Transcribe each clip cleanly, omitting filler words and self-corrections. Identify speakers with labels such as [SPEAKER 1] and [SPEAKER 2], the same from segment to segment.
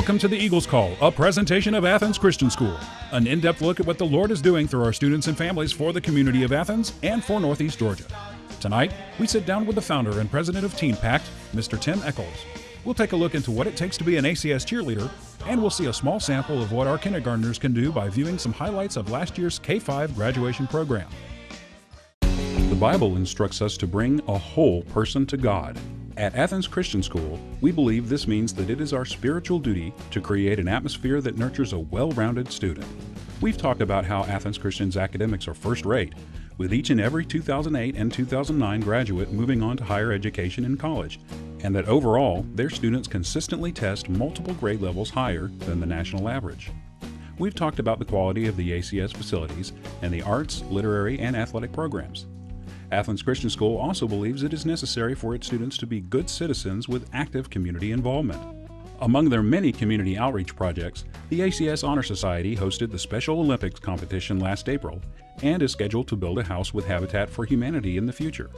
[SPEAKER 1] Welcome to the Eagles Call, a presentation of Athens Christian School. An in-depth look at what the Lord is doing through our students and families for the community of Athens and for Northeast Georgia. Tonight, we sit down with the founder and president of Teen Pact, Mr. Tim Echols. We'll take a look into what it takes to be an ACS cheerleader, and we'll see a small sample of what our kindergartners can do by viewing some highlights of last year's K-5 graduation program. The Bible instructs us to bring a whole person to God. At Athens Christian School, we believe this means that it is our spiritual duty to create an atmosphere that nurtures a well-rounded student. We've talked about how Athens Christian's academics are first-rate, with each and every 2008 and 2009 graduate moving on to higher education and college, and that overall, their students consistently test multiple grade levels higher than the national average. We've talked about the quality of the ACS facilities and the arts, literary, and athletic programs. Athens Christian School also believes it is necessary for its students to be good citizens with active community involvement. Among their many community outreach projects, the ACS Honor Society hosted the Special Olympics competition last April and is scheduled to build a house with Habitat for Humanity in the future.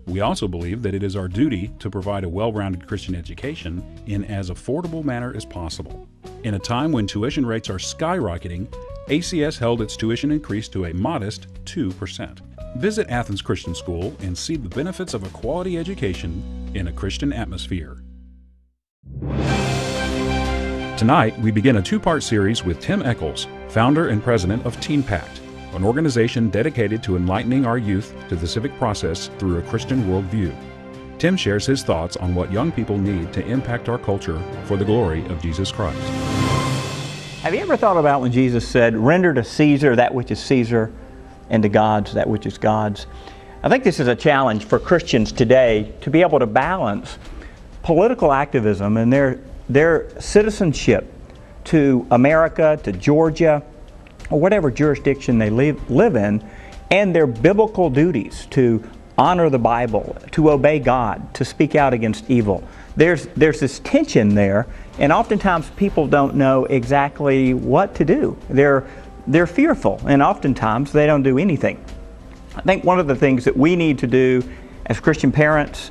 [SPEAKER 1] We also believe that it is our duty to provide a well-rounded Christian education in as affordable manner as possible. In a time when tuition rates are skyrocketing, ACS held its tuition increase to a modest 2%. Visit Athens Christian School and see the benefits of a quality education in a Christian atmosphere. Tonight, we begin a two-part series with Tim Echols, founder and president of Teen Pact, an organization dedicated to enlightening our youth to the civic process through a Christian worldview. Tim shares his thoughts on what young people need to impact our culture for the glory of Jesus Christ.
[SPEAKER 2] Have you ever thought about when Jesus said, "Render to Caesar that which is Caesar, and to God's that which is God's"? I think this is a challenge for Christians today to be able to balance political activism and their citizenship to America, to Georgia, or whatever jurisdiction they live in, and their biblical duties to honor the Bible, to obey God, to speak out against evil. There's this tension there, and oftentimes people don't know exactly what to do. They're fearful, and oftentimes they don't do anything. I think one of the things that we need to do as Christian parents,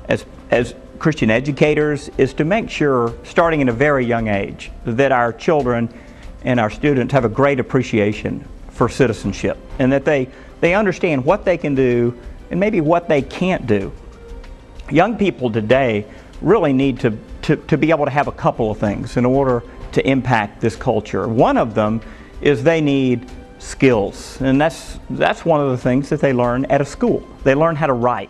[SPEAKER 2] as Christian educators, is to make sure, starting at a very young age, that our children and our students have a great appreciation for citizenship, and that they understand what they can do and maybe what they can't do. Young people today really need to be able to have a couple of things in order to impact this culture. One of them is they need skills, and that's one of the things that they learn at a school. They learn how to write,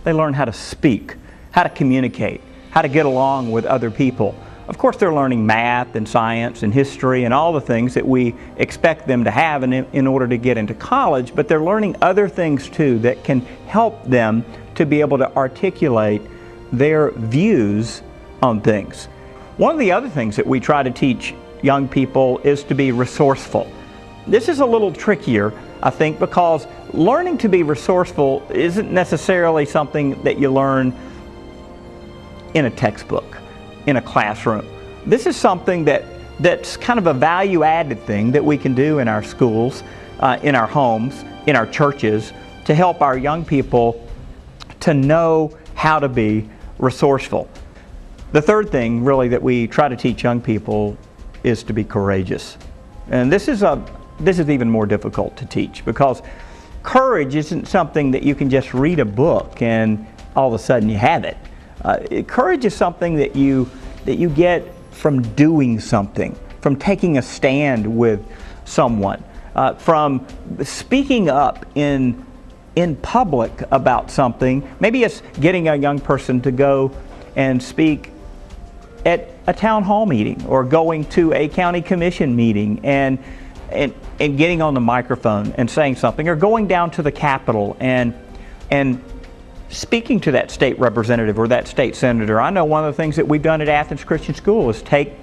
[SPEAKER 2] they learn how to speak, how to communicate, how to get along with other people. Of course, they're learning math and science and history and all the things that we expect them to have in order to get into college, but they're learning other things too that can help them to be able to articulate their views on things. One of the other things that we try to teach young people is to be resourceful. This is a little trickier, I think, because learning to be resourceful isn't necessarily something that you learn in a textbook, in a classroom. This is something that's kind of a value-added thing that we can do in our schools, in our homes, in our churches, to help our young people to know how to be resourceful. The third thing, really, that we try to teach young people is to be courageous. And this is even more difficult to teach, because courage isn't something that you can just read a book and all of a sudden you have it. Courage is something that you get from doing something, from taking a stand with someone, from speaking up in public about something. Maybe it's getting a young person to go and speak at a town hall meeting, or going to a county commission meeting and getting on the microphone and saying something, or going down to the Capitol and speaking to that state representative or that state senator. I know one of the things that we've done at Athens Christian School is take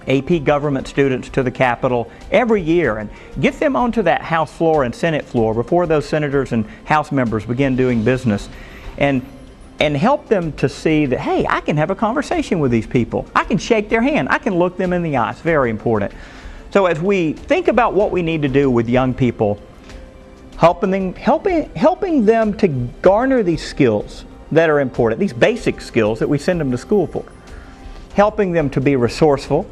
[SPEAKER 2] AP government students to the Capitol every year and get them onto that House floor and Senate floor before those senators and House members begin doing business, and help them to see that, hey, I can have a conversation with these people. I can shake their hand. I can look them in the eye. It's very important. So as we think about what we need to do with young people, helping them to garner these skills that are important, these basic skills that we send them to school for, helping them to be resourceful,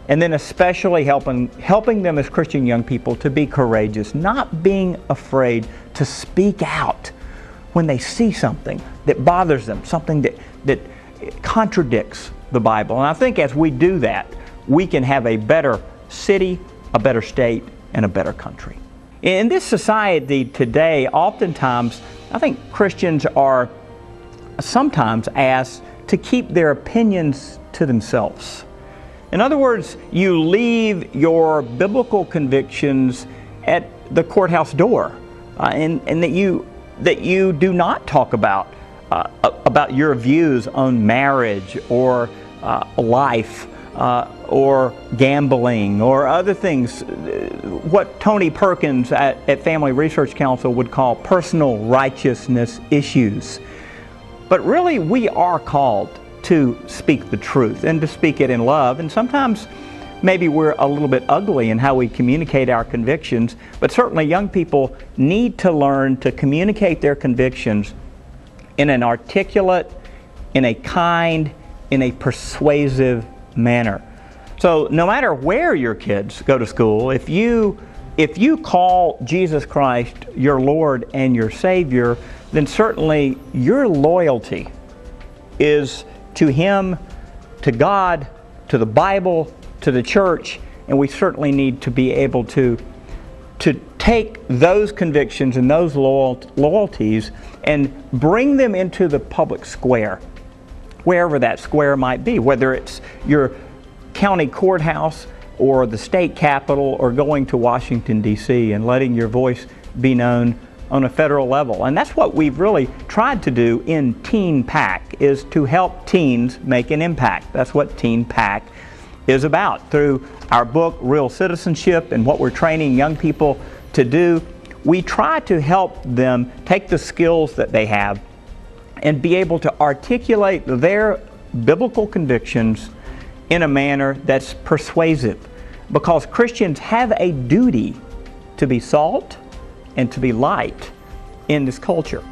[SPEAKER 2] And then especially helping them as Christian young people to be courageous, not being afraid to speak out when they see something that bothers them, something that contradicts the Bible. And I think as we do that, we can have a better city, a better state, and a better country. In this society today, oftentimes, I think Christians are sometimes asked to keep their opinions to themselves. In other words, you leave your biblical convictions at the courthouse door, and that you do not talk about your views on marriage or life or gambling or other things, what Tony Perkins at Family Research Council would call personal righteousness issues. But really, we are called to speak the truth and to speak it in love. And sometimes maybe we're a little bit ugly in how we communicate our convictions, but certainly young people need to learn to communicate their convictions in an articulate, in a kind, in a persuasive manner. So no matter where your kids go to school, if you call Jesus Christ your Lord and your Savior, then certainly your loyalty is to Him, to God, to the Bible, to the church, and we certainly need to be able to take those convictions and those loyalties and bring them into the public square, wherever that square might be, whether it's your county courthouse or the state capitol or going to Washington, D.C. and letting your voice be known on a federal level. And that's what we've really tried to do in Teen PAC, is to help teens make an impact. That's what Teen PAC is about. Through our book, Real Citizenship, and what we're training young people to do, we try to help them take the skills that they have and be able to articulate their biblical convictions in a manner that's persuasive. Because Christians have a duty to be salt and to be light in this culture.